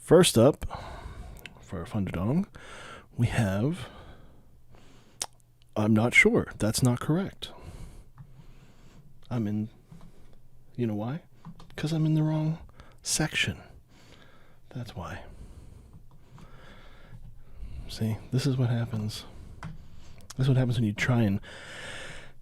First up, for our FunderDog, we have, I'm not sure. That's not correct. You know why? Because I'm in the wrong section. That's why. See, this is what happens. This is what happens when you try and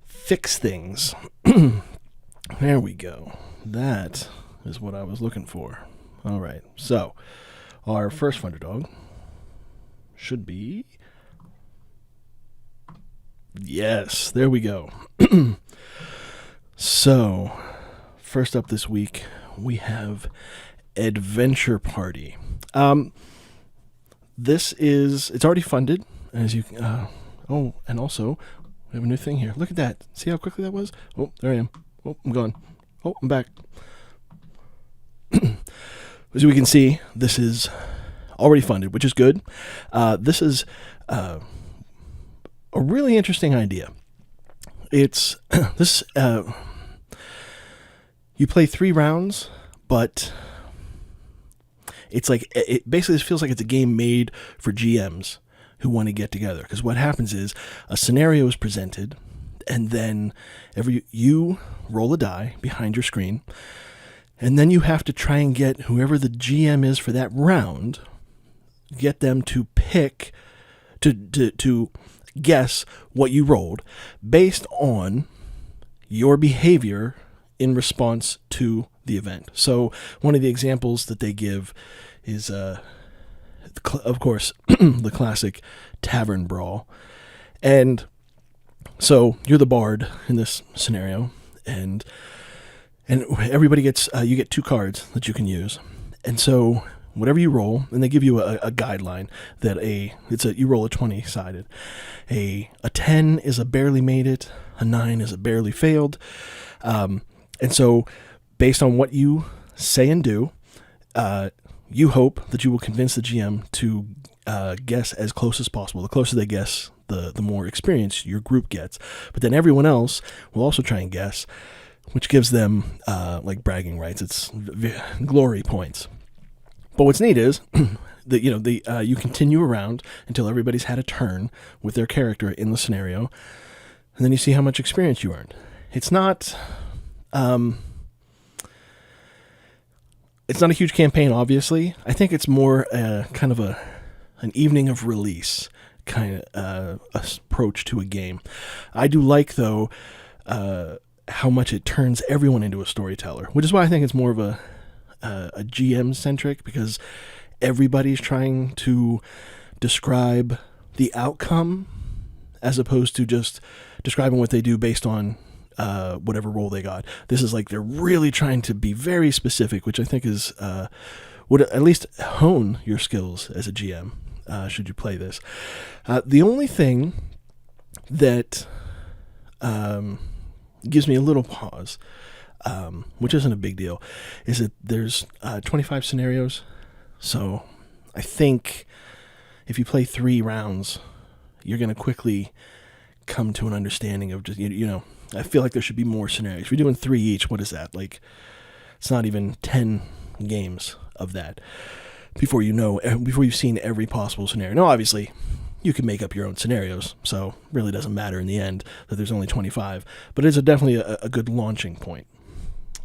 fix things. There we go. That is what I was looking for. All right. So, our first FunderDog should be... Yes, there we go. So, first up this week, we have Adventure Party. It's already funded, as you and also, we have a new thing here. Look at that. See how quickly that was? Oh, there I am. Oh, I'm gone. Oh, I'm back. As we can see, this is already funded, which is good. This is a really interesting idea. It's this. You play 3 rounds, but it's like it basically feels like it's a game made for GMs who want to get together. Because what happens is a scenario is presented, and then you roll a die behind your screen, and then you have to try and get whoever the GM is for that round, get them to pick to guess what you rolled based on your behavior in response to the event. So one of the examples that they give is, of course, the classic tavern brawl. And so you're the bard in this scenario, and everybody gets, you get 2 cards that you can use. And so whatever you roll, and they give you a guideline that you roll a 20-sided. A 10 is a barely made it, a 9 is a barely failed. And so based on what you say and do, you hope that you will convince the GM to guess as close as possible. The closer they guess, the more experience your group gets. But then everyone else will also try and guess, which gives them like bragging rights. It's glory points. But what's neat is that you continue around until everybody's had a turn with their character in the scenario, and then you see how much experience you earned. It's not a huge campaign, obviously. I think it's more kind of an evening of release kind of approach to a game. I do like, though, how much it turns everyone into a storyteller, which is why I think it's more of a GM-centric, because everybody's trying to describe the outcome as opposed to just describing what they do based on whatever role they got. This is like they're really trying to be very specific, which I think is would at least hone your skills as a GM should you play this. The only thing that gives me a little pause, which isn't a big deal, is that there's 25 scenarios. So I think if you play 3 rounds, you're going to quickly come to an understanding of just, I feel like there should be more scenarios. If you're doing 3 each, what is that? Like, it's not even 10 games of that before you've seen every possible scenario. Now, obviously, you can make up your own scenarios, so it really doesn't matter in the end that there's only 25. But it's definitely a good launching point.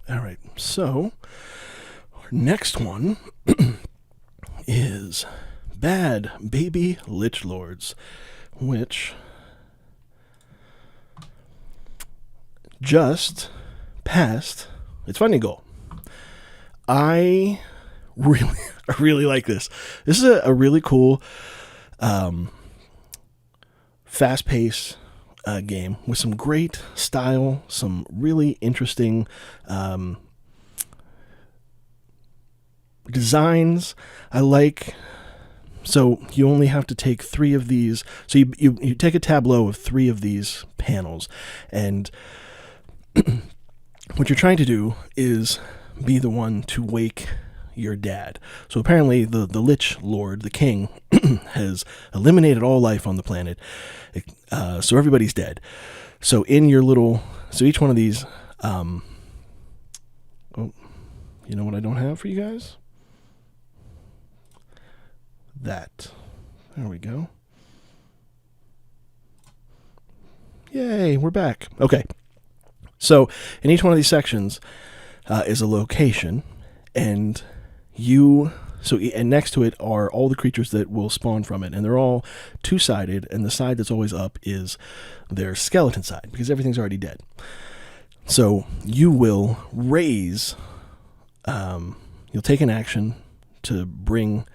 All right, so our next one is Bad Baby Lich Lords, which just passed its funding goal. I really like this. This is a really cool, fast-paced game with some great style, some really interesting designs. I like. So you only have to take 3 of these. So you take a tableau of 3 of these panels, and what you're trying to do is be the one to wake your dad. So apparently the Lich Lord, the king, has eliminated all life on the planet. So everybody's dead. So each one of these, you know what I don't have for you guys? that. There we go. Yay, we're back. Okay. So in each one of these sections is a location, and and next to it are all the creatures that will spawn from it, and they're all two-sided, and the side that's always up is their skeleton side, because everything's already dead. So you will raise, you'll take an action to bring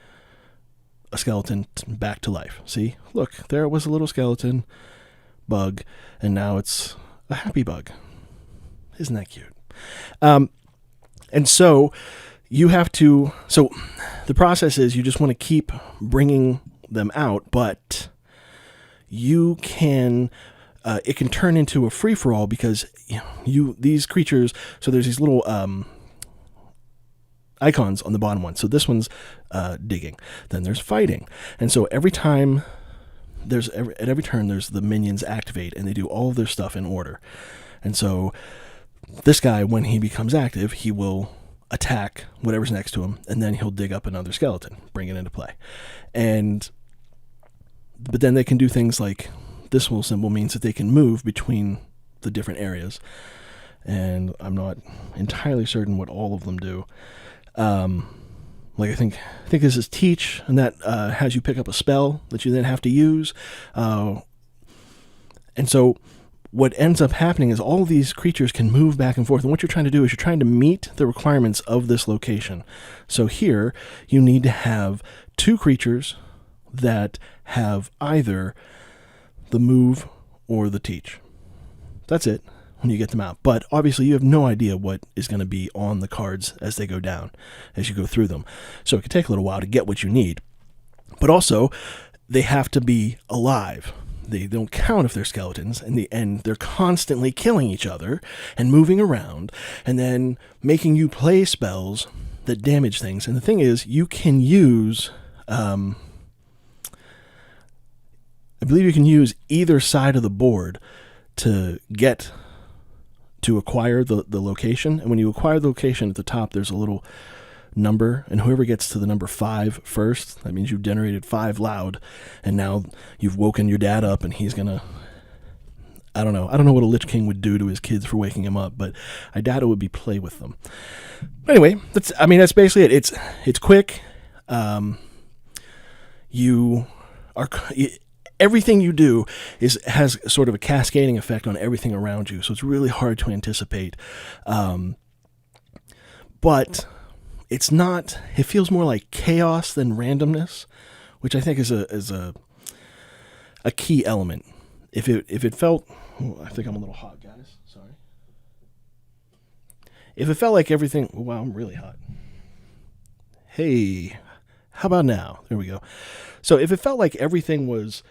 a skeleton back to life. See, look, there was a little skeleton bug, and now it's a happy bug. Isn't that cute? And so you have to, so the process is you just want to keep bringing them out, but you can, it can turn into a free-for-all because these creatures, so there's these little icons on the bottom one. So this one's digging. Then there's fighting. And so every time at every turn, there's the minions activate, and they do all of their stuff in order. And so this guy, when he becomes active, he will attack whatever's next to him, and then he'll dig up another skeleton, bring it into play. But then they can do things like this little symbol means that they can move between the different areas. And I'm not entirely certain what all of them do. Like I think this is teach, and that has you pick up a spell that you then have to use. And so what ends up happening is all of these creatures can move back and forth, and what you're trying to do is you're trying to meet the requirements of this location. So here you need to have two creatures that have either the move or the teach. That's it when you get them out. But obviously you have no idea what is going to be on the cards as they go down, as you go through them. So it can take a little while to get what you need. But also, they have to be alive. They don't count if they're skeletons, and they're constantly killing each other and moving around and then making you play spells that damage things. And the thing is, you can use, I believe you can use either side of the board to acquire the location. And when you acquire the location, at the top there's a little number, and whoever gets to the number 5 first, that means you've generated 5 loud, and now you've woken your dad up, and he's gonna, I don't know what a Lich King would do to his kids for waking him up, but I doubt it would be play with them. But anyway, that's basically it. It's quick. Everything you do has sort of a cascading effect on everything around you, so it's really hard to anticipate. But it's not. It feels more like chaos than randomness, which I think is a key element. If it felt, I think I'm a little hot, guys. Sorry. If it felt like everything, wow, I'm really hot. Hey, how about now? There we go. So if it felt like everything was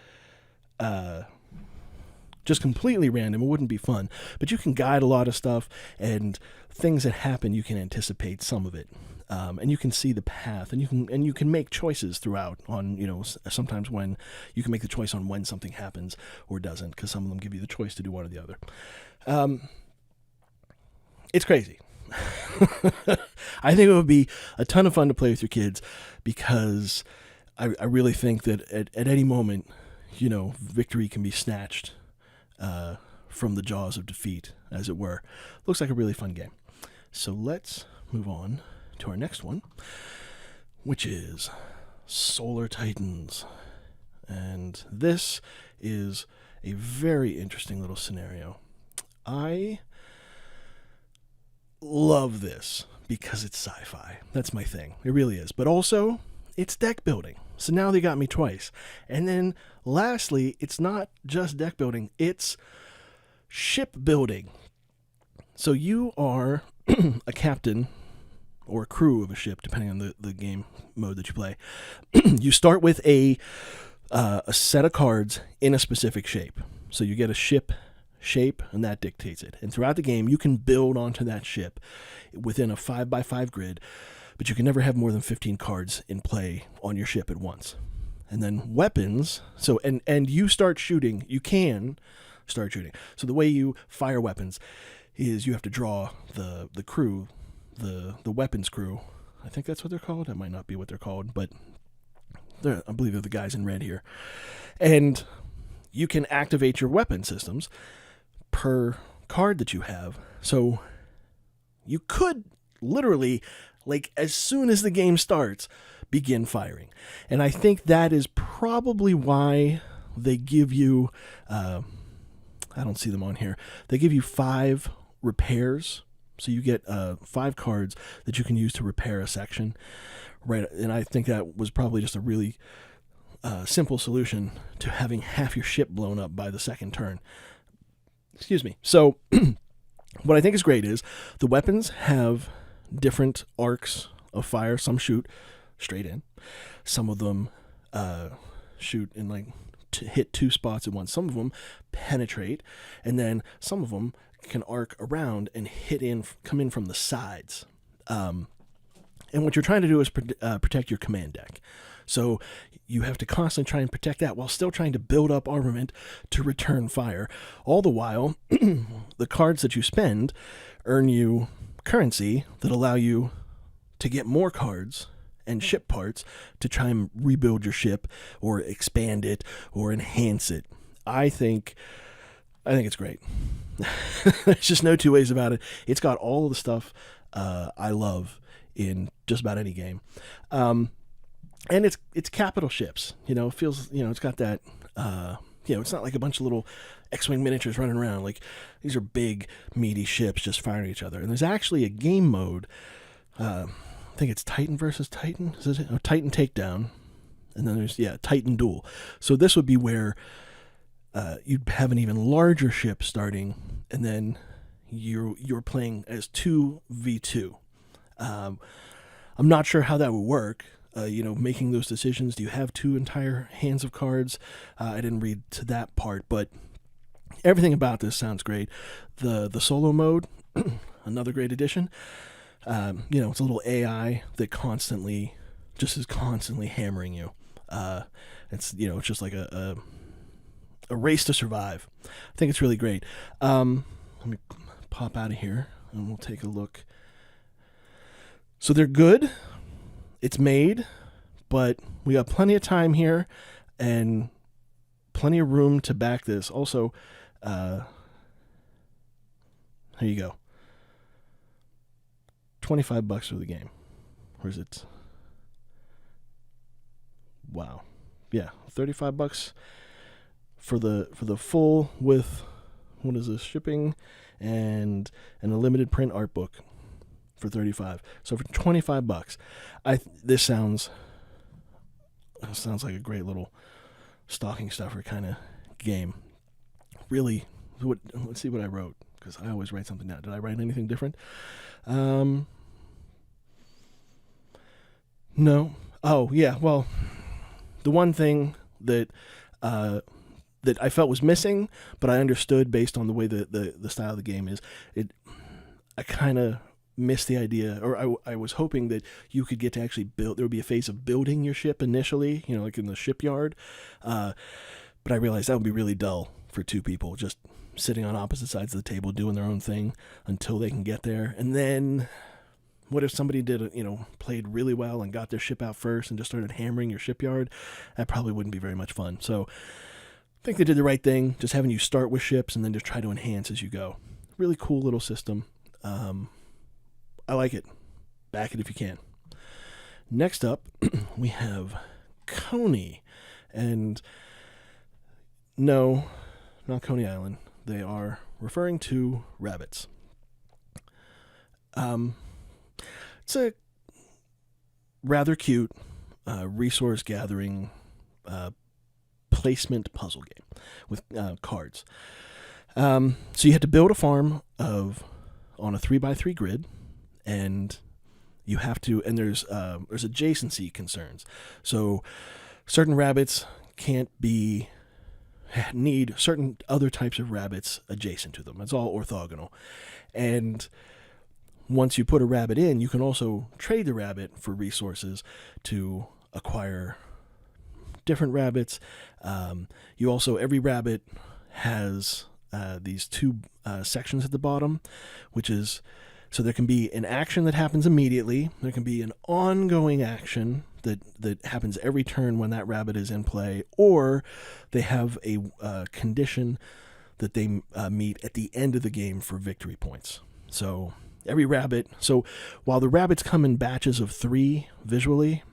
just completely random, it wouldn't be fun. But you can guide a lot of stuff, and things that happen, you can anticipate some of it. And you can see the path, and you can make choices throughout on, sometimes when you can make the choice on when something happens or doesn't, because some of them give you the choice to do one or the other. It's crazy. I think it would be a ton of fun to play with your kids, because I really think that at any moment, victory can be snatched from the jaws of defeat, as it were. Looks like a really fun game. So let's move on to our next one, which is Solar Titans. And this is a very interesting little scenario. I love this because it's sci-fi. That's my thing. It really is. But also, it's deck building. So now they got me twice. And then lastly, it's not just deck building, it's ship building. So you are a captain or a crew of a ship, depending on the game mode that you play. You start with a set of cards in a specific shape. So you get a ship shape, and that dictates it. And throughout the game, you can build onto that ship within a 5x5 grid, but you can never have more than 15 cards in play on your ship at once. And then weapons, so and you start shooting, you can start shooting. So the way you fire weapons is you have to draw the crew, the weapons crew. I think that's what they're called. That might not be what they're called, but I believe they're the guys in red here. And you can activate your weapon systems per card that you have. So you could literally, like, as soon as the game starts, begin firing. And I think that is probably why they give you, I don't see them on here, they give you 5 repairs. So you get 5 cards that you can use to repair a section. Right, and I think that was probably just a really simple solution to having half your ship blown up by the second turn. Excuse me. So what I think is great is the weapons have different arcs of fire. Some shoot straight in. Some of them shoot in, like, to hit 2 spots at once. Some of them penetrate, and then some of them can arc around and come in from the sides. And what you're trying to do is protect your command deck. So you have to constantly try and protect that while still trying to build up armament to return fire. All the while, the cards that you spend earn you currency that allow you to get more cards and ship parts to try and rebuild your ship or expand it or enhance it. I think it's great. There's just no two ways about it. It's got all of the stuff I love in just about any game. And it's capital ships. It feels, it's got that, it's not like a bunch of little X-Wing miniatures running around. Like, these are big, meaty ships just firing at each other. And there's actually a game mode, I think it's Titan versus Titan. Is it? Oh, Titan Takedown. And then there's, Titan Duel. So this would be where you'd have an even larger ship starting, and then you're playing as 2v2. I'm not sure how that would work. Making those decisions. Do you have 2 entire hands of cards? I didn't read to that part, but everything about this sounds great. The solo mode, another great addition. It's a little AI that is constantly hammering you. It's just like a race to survive. I think it's really great. Let me pop out of here and we'll take a look. So they're good. It's made, but we got plenty of time here and plenty of room to back this. Also, here you go. $25 for the game. Where is it? Wow. Yeah, $35 for the full with, what is this, shipping and a limited print art book for $35. So for $25, this sounds like a great little stocking stuffer kind of game. Really, let's see what I wrote, because I always write something down. Did I write anything different? No. Oh yeah. Well, the one thing that I felt was missing, but I understood based on the way the style of the game is, I kind of missed the idea, or I was hoping that you could get to actually build. There would be a phase of building your ship initially, like in the shipyard. But I realized that would be really dull for 2 people, just sitting on opposite sides of the table doing their own thing until they can get there. And then what if somebody played really well and got their ship out first and just started hammering your shipyard? That probably wouldn't be very much fun. So I think they did the right thing, just having you start with ships and then just try to enhance as you go. Really cool little system. I like it. Back it if you can. Next up, we have Coney. And no, not Coney Island. They are referring to rabbits. It's a rather cute resource gathering placement puzzle game with cards. So you have to build a farm on a 3x3 grid, and you have to, and there's adjacency concerns. So certain rabbits need certain other types of rabbits adjacent to them. It's all orthogonal. And once you put a rabbit in, you can also trade the rabbit for resources to acquire different rabbits. Every rabbit has these 2 sections at the bottom, which is So there can be an action that happens immediately. There can be an ongoing action that happens every turn when that rabbit is in play, or they have a condition that they meet at the end of the game for victory points. So every rabbit, so while the rabbits come in batches of 3 visually,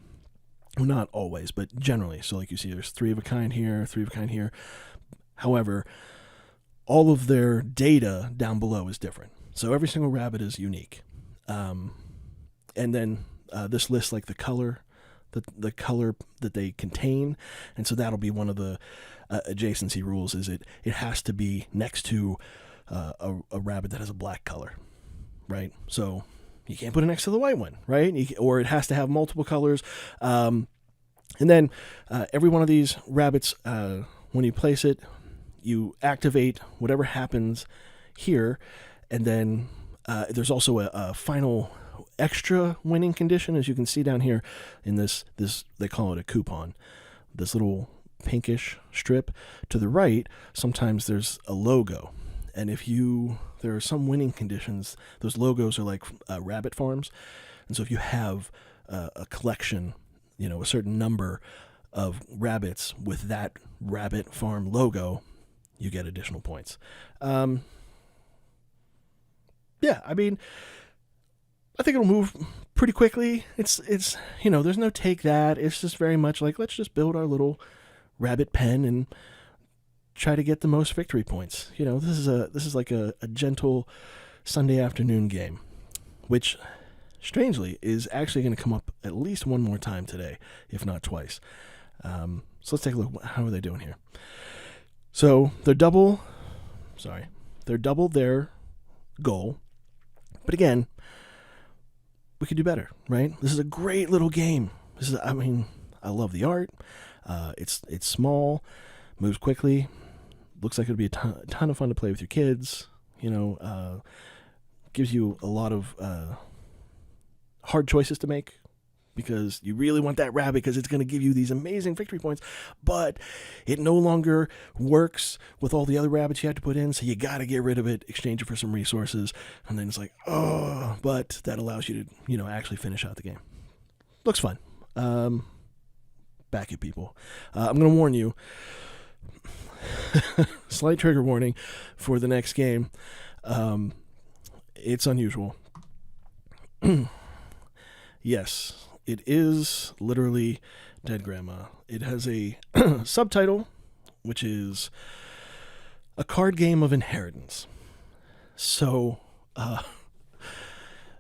well, not always, but generally, so like you see there's 3 of a kind here, 3 of a kind here. However, all of their data down below is different. So every single rabbit is unique. And then this lists like the color that they contain. And so that'll be one of the adjacency rules, is it has to be next to a rabbit that has a black color, right? So you can't put it next to the white one, right? Or it has to have multiple colors. And then every one of these rabbits, when you place it, you activate whatever happens here, and then there's also a final extra winning condition, as you can see down here in this they call it a coupon, this little pinkish strip to the right. Sometimes there's a logo, and there are some winning conditions, those logos are like rabbit farms, and so if you have a collection, a certain number of rabbits with that rabbit farm logo, you get additional points. Yeah, I mean, I think it'll move pretty quickly. It's there's no take that. It's just very much like, let's just build our little rabbit pen and try to get the most victory points. This is like a gentle Sunday afternoon game, which strangely is actually going to come up at least one more time today, if not twice. So let's take a look. How are they doing here? So they're double their goal. But again, we could do better, right? This is a great little game. I love the art. It's small, moves quickly, looks like it'd be a ton of fun to play with your kids. Gives you a lot of hard choices to make, because you really want that rabbit because it's going to give you these amazing victory points, but it no longer works with all the other rabbits you have to put in, so you got to get rid of it, exchange it for some resources, and then it's like, but that allows you to, actually finish out the game. Looks fun. Back you people. I'm going to warn you, slight trigger warning for the next game. It's unusual. Yes. It is literally Dead Grandma. It has a subtitle, which is a card game of inheritance. So,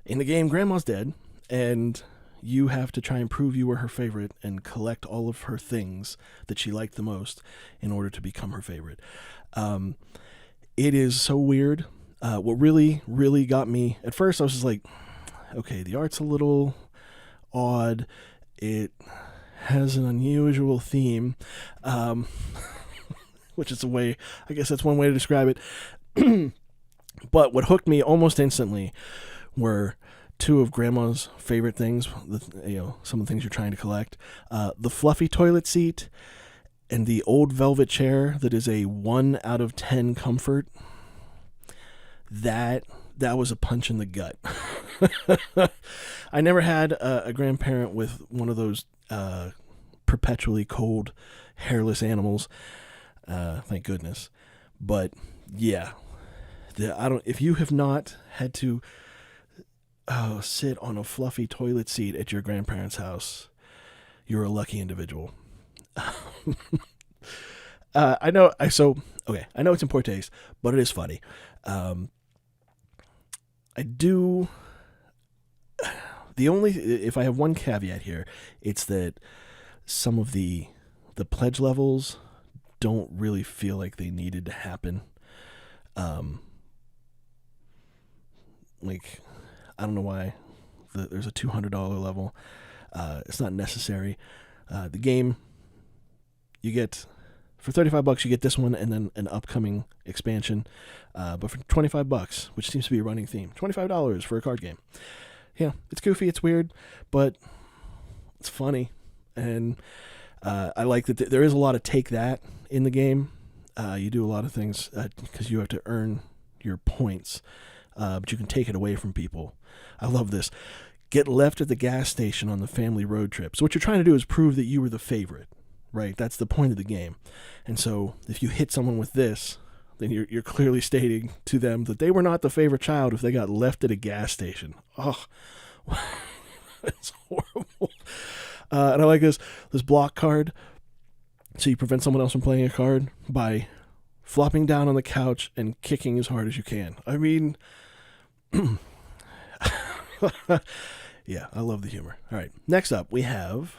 in the game, Grandma's dead, and you have to try and prove you were her favorite and collect all of her things that she liked the most in order to become her favorite. It is so weird. What really, really got me, at first I was just like, okay, the art's a little odd, it has an unusual theme, which is I guess that's one way to describe it. But what hooked me almost instantly were 2 of Grandma's favorite things, some of the things you're trying to collect, the fluffy toilet seat and the old velvet chair that is a 1 out of 10 comfort. That was a punch in the gut. I never had a grandparent with one of those perpetually cold, hairless animals. Thank goodness. But yeah, if you have not had to sit on a fluffy toilet seat at your grandparents' house, you're a lucky individual. I know it's in poor taste, but it is funny. If I have one caveat here, it's that some of the pledge levels don't really feel like they needed to happen. I don't know why there's a $200 level. It's not necessary. The game, you get, for $35, you get this one and then an upcoming expansion. But for $25, which seems to be a running theme, $25 for a card game. Yeah, it's goofy, it's weird, but it's funny. And I like that there is a lot of take that in the game. You do a lot of things because you have to earn your points but you can take it away from people. I love this. Get left at the gas station on the family road trip. So what you're trying to do is prove that you were the favorite, right? That's the point of the game. And so if you hit someone with this, then you're clearly stating to them that they were not the favorite child if they got left at a gas station. Oh, it's horrible. And I like this block card. So you prevent someone else from playing a card by flopping down on the couch and kicking as hard as you can. I mean, yeah, I love the humor. All right, next up we have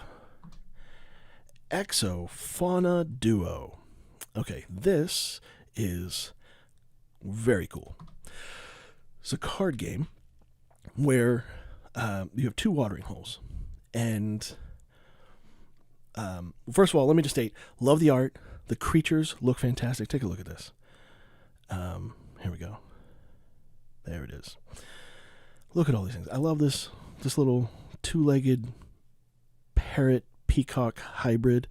ExoFauna Duo. Okay, this is very cool. It's a card game where you have 2 watering holes. And first of all, let me just state, love the art. The creatures look fantastic. Take a look at this. Here we go. There it is. Look at all these things. I love this little 2-legged parrot peacock hybrid.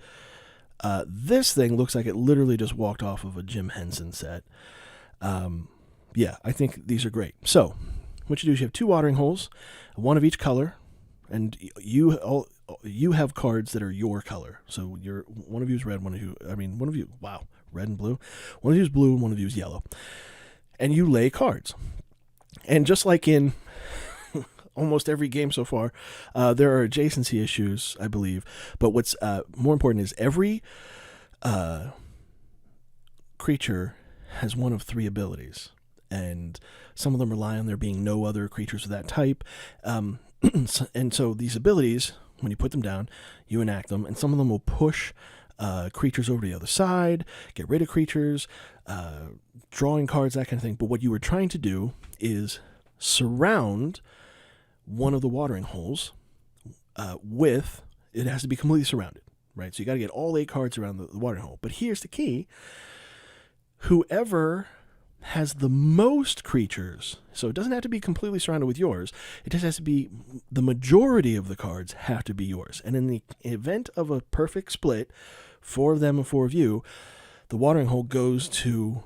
This thing looks like it literally just walked off of a Jim Henson set. Yeah, I think these are great. So what you do is you have 2 watering holes, 1 of each color, and you have cards that are your color. So one of you is red, wow, red and blue. One of you is blue, and one of you is yellow. And you lay cards. And just like in almost every game so far, there are adjacency issues, I believe. But what's more important is every creature has 1 of 3 abilities. And some of them rely on there being no other creatures of that type. And so these abilities, when you put them down, you enact them, and some of them will push creatures over to the other side, get rid of creatures, drawing cards, that kind of thing. But what you were trying to do is surround one of the watering holes with, it has to be completely surrounded, right? So you got to get all 8 cards around the watering hole. But here's the key. Whoever has the most creatures, so it doesn't have to be completely surrounded with yours, it just has to be, the majority of the cards have to be yours. And in the event of a perfect split, 4 of them and 4 of you, the watering hole goes to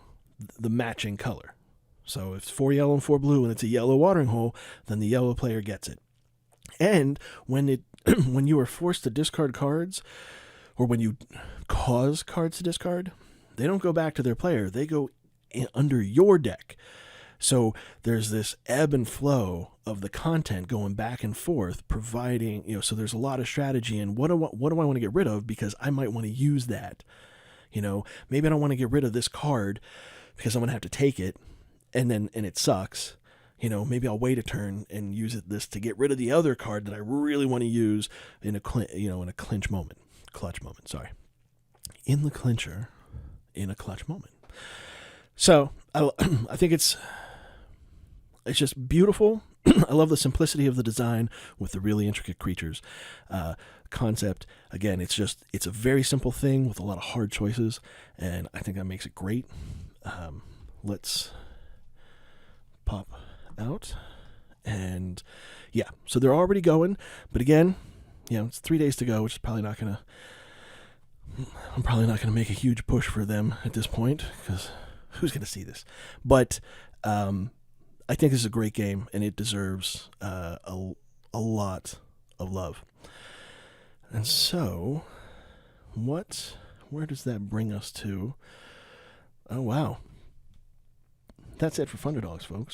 the matching color. So if it's 4 yellow and 4 blue and it's a yellow watering hole, then the yellow player gets it. And when when you are forced to discard cards, or when you cause cards to discard, they don't go back to their player, they go under your deck. So there's this ebb and flow of the content going back and forth, providing, so there's a lot of strategy in what do I want to get rid of, because I might want to use that. Maybe I don't want to get rid of this card because I'm going to have to take it, and it sucks. Maybe I'll wait a turn and use this to get rid of the other card that I really want to use in a clutch moment. In the clincher, in a clutch moment. So I think it's just beautiful. I love the simplicity of the design with the really intricate creatures. Concept, again, it's a very simple thing with a lot of hard choices, and I think that makes it great. Let's pop out, and yeah, so they're already going, but again, it's 3 days to go, which is I'm probably not gonna make a huge push for them at this point, because who's going to see this? But I think this is a great game, and it deserves a lot of love. And so, where does that bring us to? Oh, wow. That's it for FunderDogs, folks.